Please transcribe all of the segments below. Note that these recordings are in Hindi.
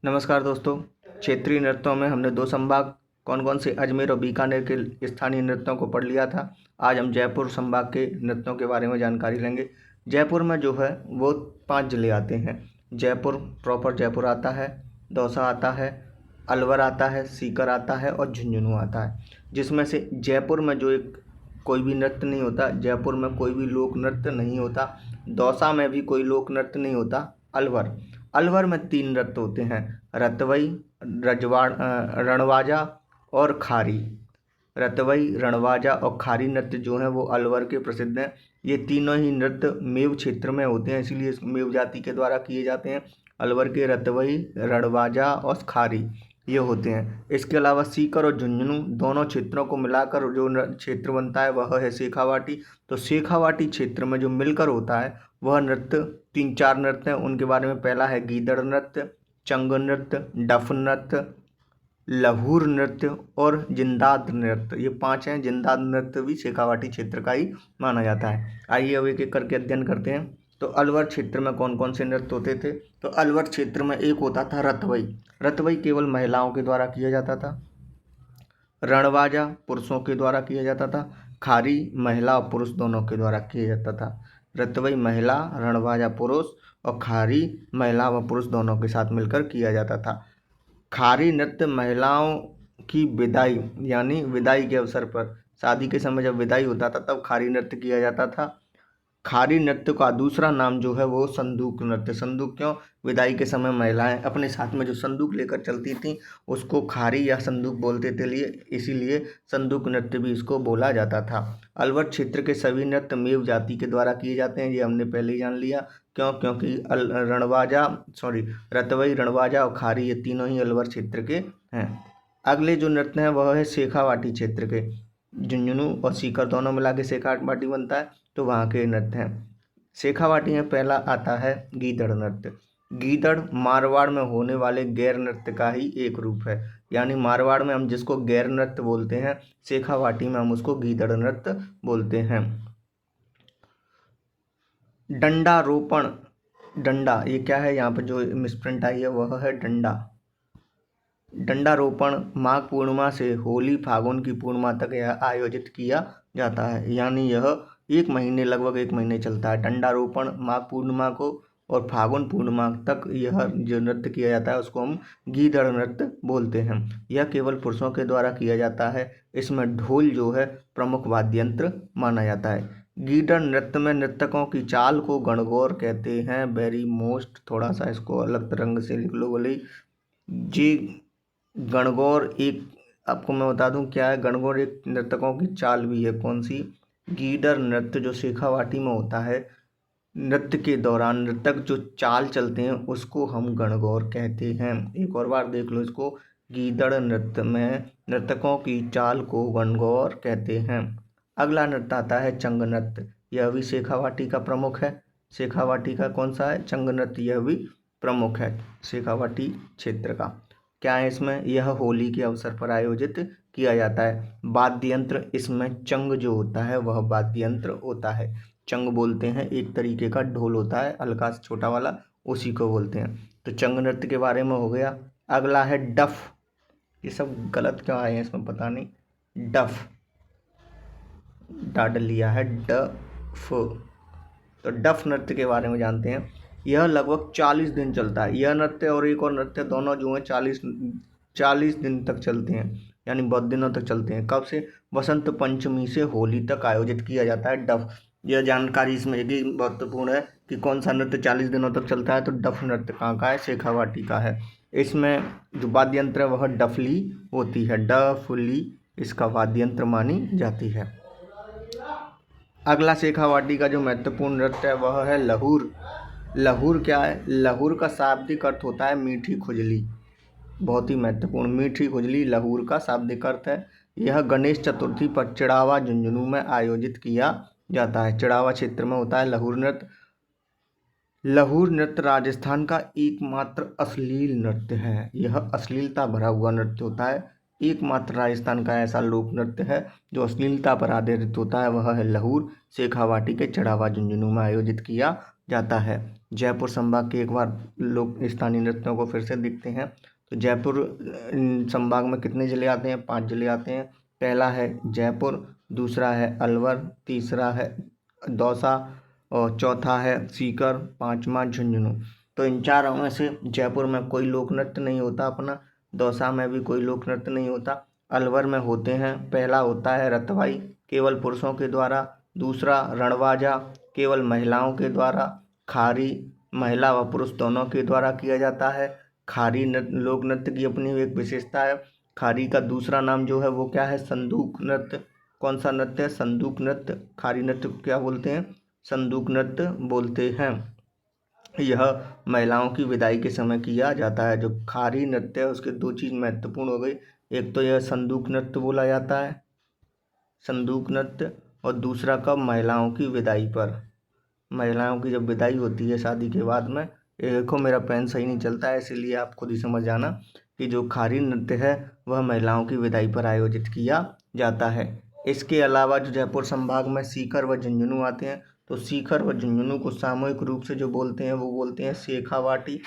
नमस्कार दोस्तों। क्षेत्रीय नृत्यों में हमने दो संभाग कौन कौन से अजमेर और बीकानेर के स्थानीय नृत्यों को पढ़ लिया था। आज हम जयपुर संभाग के नृत्यों के बारे में जानकारी लेंगे। जयपुर में जो है वो 5 जिले आते हैं। जयपुर प्रॉपर जयपुर आता है, दौसा आता है, अलवर आता है, सीकर आता है और झुंझुनू आता है। जिसमें से जयपुर में जो एक कोई भी नृत्य नहीं होता, जयपुर में कोई भी लोक नृत्य नहीं होता, दौसा में भी कोई लोक नृत्य नहीं होता। अलवर अलवर में 3 नृत्य होते हैं, रतवई, रणवाजा और खारी। रतवई, रणवाजा और खारी नृत्य जो हैं वो अलवर के प्रसिद्ध हैं। ये तीनों ही नृत्य मेव क्षेत्र में होते हैं, इसीलिए मेव जाति के द्वारा किए जाते हैं। अलवर के रतवई, रणवाजा और खारी ये होते हैं। इसके अलावा सीकर और झुंझुनू दोनों क्षेत्रों को मिलाकर जो क्षेत्र बनता है वह है शेखावाटी। तो शेखावाटी क्षेत्र में जो मिलकर होता है वह नृत्य 3-4 नृत्य हैं। उनके बारे में पहला है गीदड़ नृत्य, चंग नृत्य, डफ नृत्य, लहूर नृत्य और जिंदाद नृत्य। ये 5 हैं। जिंदाद नृत्य भी शेखावाटी क्षेत्र का ही माना जाता है। आइए अब एक एक करके अध्ययन करते हैं। तो अलवर क्षेत्र में कौन कौन से नृत्य होते थे। तो अलवर क्षेत्र में एक होता था रतवई। रतवई केवल महिलाओं के द्वारा किया जाता था। रणवाजा पुरुषों के द्वारा किया जाता था। खारी महिला और पुरुष दोनों के द्वारा किया जाता था। रतवई महिला, रणवाजा पुरुष और खारी महिला व पुरुष दोनों के साथ मिलकर किया जाता था। खारी नृत्य महिलाओं की विदाई यानी विदाई के अवसर पर, शादी के समय जब विदाई होता था तब खारी नृत्य किया जाता था। खारी नृत्य का दूसरा नाम जो है वो संदूक नृत्य। संदूक क्यों? विदाई के समय महिलाएं अपने साथ में जो संदूक लेकर चलती थीं उसको खारी या संदूक बोलते थे, इसीलिए संदूक नृत्य भी इसको बोला जाता था। अलवर क्षेत्र के सभी नृत्य मेव जाति के द्वारा किए जाते हैं, ये हमने पहले ही जान लिया। क्यों? क्योंकि रतवई, रणवाजा और खारी ये तीनों ही अलवर क्षेत्र के हैं। अगले जो नृत्य हैं वह है शेखावाटी क्षेत्र के। झुंझुनू और सीकर दोनों मिला के शेखावाटी बनता है, तो वहाँ के नृत्य हैं। शेखावाटी में पहला आता है गीदड़ नृत्य। गीदड़ मारवाड़ में होने वाले गैर नृत्य का ही एक रूप है, यानी मारवाड़ में हम जिसको गैर नृत्य बोलते हैं, शेखावाटी में हम उसको गीदड़ नृत्य बोलते हैं। डंडा रोपण, डंडा ये क्या है, यहाँ पर जो मिसप्रिंट आई है वह है डंडा। डंडारोपण माघ पूर्णिमा से होली फागुन की पूर्णिमा तक यह आयोजित किया जाता है, यानी यह लगभग एक महीने चलता है। डंडारोपण माघ पूर्णिमा को और फागुन पूर्णिमा तक यह जो नृत्य किया जाता है उसको हम गीदड़ नृत्य बोलते हैं। यह केवल पुरुषों के द्वारा किया जाता है। इसमें ढोल जो है प्रमुख वाद्य यंत्र माना जाता है। गीदड़ नृत्य में नर्तकों की चाल को गणगौर कहते हैं। वेरी मोस्ट, थोड़ा सा इसको अलग रंग से लिख लो बोले जी। गणगौर एक, आपको मैं बता दूं क्या है, गणगौर एक नर्तकों की चाल भी है। कौन सी? गीदड़ नृत्य जो शेखावाटी में होता है, नृत्य के दौरान नर्तक जो चाल चलते हैं उसको हम गणगौर कहते हैं। एक और बार देख लो इसको, गीदड़ नृत्य में नर्तकों की चाल को गणगौर कहते हैं। अगला नृत्य आता है चंग नृत्य। यह भी शेखावाटी का प्रमुख है। शेखावाटी का कौन सा है? चंग नृत्य, यह भी प्रमुख है शेखावाटी क्षेत्र का। क्या है इसमें? यह होली के अवसर पर आयोजित किया जाता है। वाद्य यंत्र इसमें चंग जो होता है वह वाद्य यंत्र होता है। चंग बोलते हैं, एक तरीके का ढोल होता है हल्का सा छोटा वाला, उसी को बोलते हैं। तो चंग नृत्य के बारे में हो गया। अगला है डफ। ये सब गलत क्यों आए हैं इसमें पता नहीं। डफ डाल लिया है डफ। तो डफ नृत्य के बारे में जानते हैं। यह लगभग 40 दिन चलता है। यह नृत्य और एक और नृत्य दोनों जो हैं 40 दिन तक चलते हैं, यानी बहुत दिनों तक चलते हैं। कब से? वसंत पंचमी से होली तक आयोजित किया जाता है डफ। यह जानकारी इसमें एक ही महत्वपूर्ण है कि कौन सा नृत्य 40 दिनों तक चलता है। तो डफ नृत्य कहाँ का है? शेखावाटी का है। इसमें जो वाद्य यंत्र है वह डफली होती है। डफली इसका वाद्य यंत्र मानी जाती है। अगला शेखावाटी का जो महत्वपूर्ण नृत्य है वह है लहूर। लहूर क्या है? लहूर का शाब्दिक अर्थ होता है मीठी खुजली। बहुत ही महत्वपूर्ण, मीठी खुजली लहूर का शाब्दिक अर्थ है। यह गणेश चतुर्थी पर चिड़ावा झुंझुनू में आयोजित किया जाता है। चिड़ावा क्षेत्र में होता है लहूर नृत्य। लहूर नृत्य राजस्थान का एकमात्र अश्लील नृत्य है। यह अश्लीलता भरा हुआ नृत्य होता है। एकमात्र राजस्थान का ऐसा लोक नृत्य है जो अश्लीलता पर आधारित होता है, वह है लहूर। शेखावाटी के चिड़ावा झुंझुनू में आयोजित किया जाता है। जयपुर संभाग के एक बार लोक स्थानीय नृत्यों को फिर से देखते हैं। तो जयपुर संभाग में कितने ज़िले आते हैं? 5 ज़िले आते हैं। पहला है जयपुर, दूसरा है अलवर, तीसरा है दौसा और चौथा है सीकर, पाँचवा झुंझुनू। तो इन चारों में से जयपुर में कोई लोक नृत्य नहीं होता अपना, दौसा में भी कोई लोक नृत्य नहीं होता, अलवर में होते हैं। पहला होता है रतवाई, केवल पुरुषों के द्वारा, दूसरा रणवाजा, केवल महिलाओं के द्वारा, खारी महिला व पुरुष दोनों के द्वारा किया जाता है। खारी लोक नृत्य की अपनी एक विशेषता है। खारी का दूसरा नाम जो है वो क्या है? संदूक नृत्य। कौन सा नृत्य है? संदूक नृत्य। खारी नृत्य को क्या बोलते हैं? संदूक नृत्य बोलते हैं। यह महिलाओं की विदाई के समय किया जाता है। जो खारी नृत्य है उसके 2 चीज़ महत्वपूर्ण हो गई, एक तो यह संदूक नृत्य बोला जाता है, संदूक नृत्य, और दूसरा कब? महिलाओं की विदाई पर। महिलाओं की जब विदाई होती है शादी के बाद में, ये देखो मेरा पेन सही नहीं चलता है इसीलिए आप खुद ही समझ जाना कि जो खारी नृत्य है वह महिलाओं की विदाई पर आयोजित किया जाता है। इसके अलावा जो जयपुर संभाग में सीकर व झुंझुनू आते हैं, तो सीकर व झुंझुनू को सामूहिक रूप से जो बोलते हैं वो बोलते हैं शेखावाटी।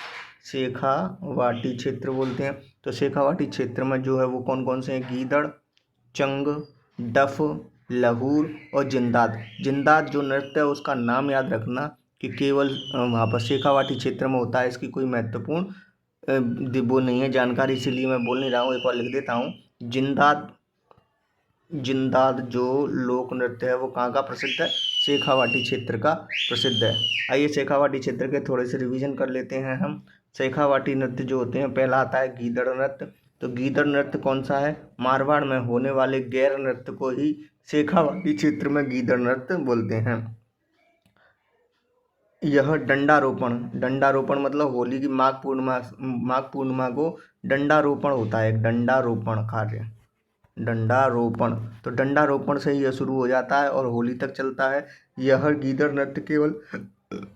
शेखावाटी क्षेत्र बोलते हैं। तो शेखावाटी क्षेत्र में जो है वो कौन कौन से हैं? गीदड़, चंग, डफ, लहूर और जिंदाद। जिंदाद जो नृत्य है उसका नाम याद रखना कि केवल वहाँ पर शेखावाटी क्षेत्र में होता है, इसकी कोई महत्वपूर्ण वो नहीं है जानकारी, इसीलिए मैं बोल नहीं रहा हूँ, एक बार लिख देता हूँ। जिंदाद जो लोक नृत्य है वो कहाँ का प्रसिद्ध है? शेखावाटी क्षेत्र का प्रसिद्ध है। आइए शेखावाटी क्षेत्र के थोड़े से रिवीजन कर लेते हैं हम। शेखावाटी नृत्य जो होते हैं, पहला आता है गीदड़ नृत्य। तो गीदड़ नृत्य कौन सा है? मारवाड़ में होने वाले गैर नृत्य को ही शेखावाटी क्षेत्र में गीदड़ नृत्य बोलते हैं। यह डंडारोपण मतलब होली की माघ पूर्णिमा को डंडारोपण होता है, एक डंडारोपण कार्य, डंडारोपण। तो डंडारोपण से ही यह शुरू हो जाता है और होली तक चलता है। यह गीदड़ नृत्य केवल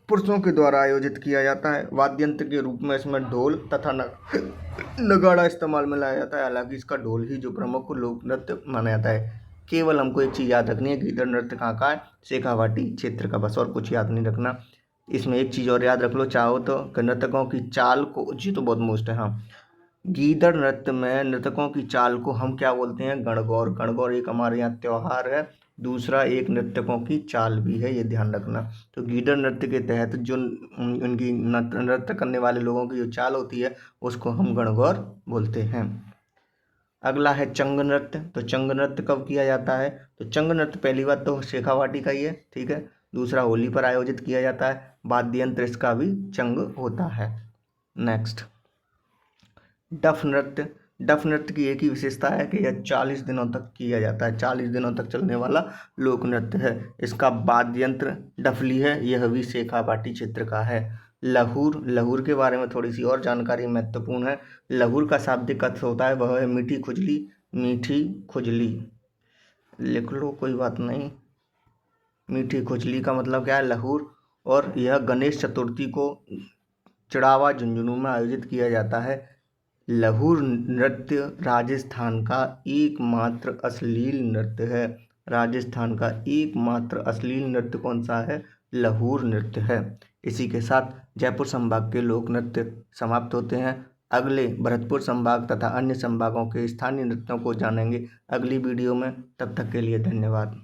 पुरुषों के द्वारा आयोजित किया जाता है। वाद्य यंत्र के रूप में इसमें ढोल तथा नगाड़ा इस्तेमाल में लाया जाता है। हालांकि इसका ढोल ही जो प्रमुख लोक नृत्य माना जाता है। केवल हमको एक चीज़ याद रखनी है, गीदड़ नृत्य कहाँ का है? शेखावाटी क्षेत्र का, बस और कुछ याद नहीं रखना। इसमें एक चीज़ और याद रख लो चाहो तो, नर्तकों की चाल को, जी तो बहुत मोस्ट है, हाँ, गीदड़ नृत्य में नर्तकों की चाल को हम क्या बोलते हैं? गणगौर। गणगौर एक हमारे यहाँ त्यौहार है, दूसरा एक नर्तकों की चाल भी है, ये ध्यान रखना। तो गीदड़ नृत्य के तहत जो उनकी नृत्य करने वाले लोगों की जो चाल होती है उसको हम गणगौर बोलते हैं। अगला है चंग नृत्य। तो चंग नृत्य कब किया जाता है? तो चंग नृत्य पहली बात तो शेखावाटी का ही है, ठीक है। दूसरा होली पर आयोजित किया जाता है। वाद्य यंत्र इसका भी चंग होता है। नेक्स्ट डफ नृत्य। डफ नृत्य की एक ही विशेषता है कि यह 40 दिनों तक किया जाता है, 40 दिनों तक चलने वाला लोक नृत्य है। इसका वाद्य यंत्र डफली है, यह भी शेखावाटी क्षेत्र का है। लहूर के बारे में थोड़ी सी और जानकारी महत्वपूर्ण है। लहूर का शाब्दिक अर्थ होता है वह है मीठी खुजली। मीठी खुजली लिख लो, कोई बात नहीं। मीठी खुजली का मतलब क्या है? लहूर। और यह गणेश चतुर्थी को चड़ावा झुंझुनू में आयोजित किया जाता है। लहूर नृत्य राजस्थान का एकमात्र अश्लील नृत्य है। राजस्थान का एकमात्र अश्लील नृत्य कौन सा है? लहूर नृत्य है। इसी के साथ जयपुर संभाग के लोक नृत्य समाप्त होते हैं। अगले भरतपुर संभाग तथा अन्य संभागों के स्थानीय नृत्यों को जानेंगे अगली वीडियो में। तब तक के लिए धन्यवाद।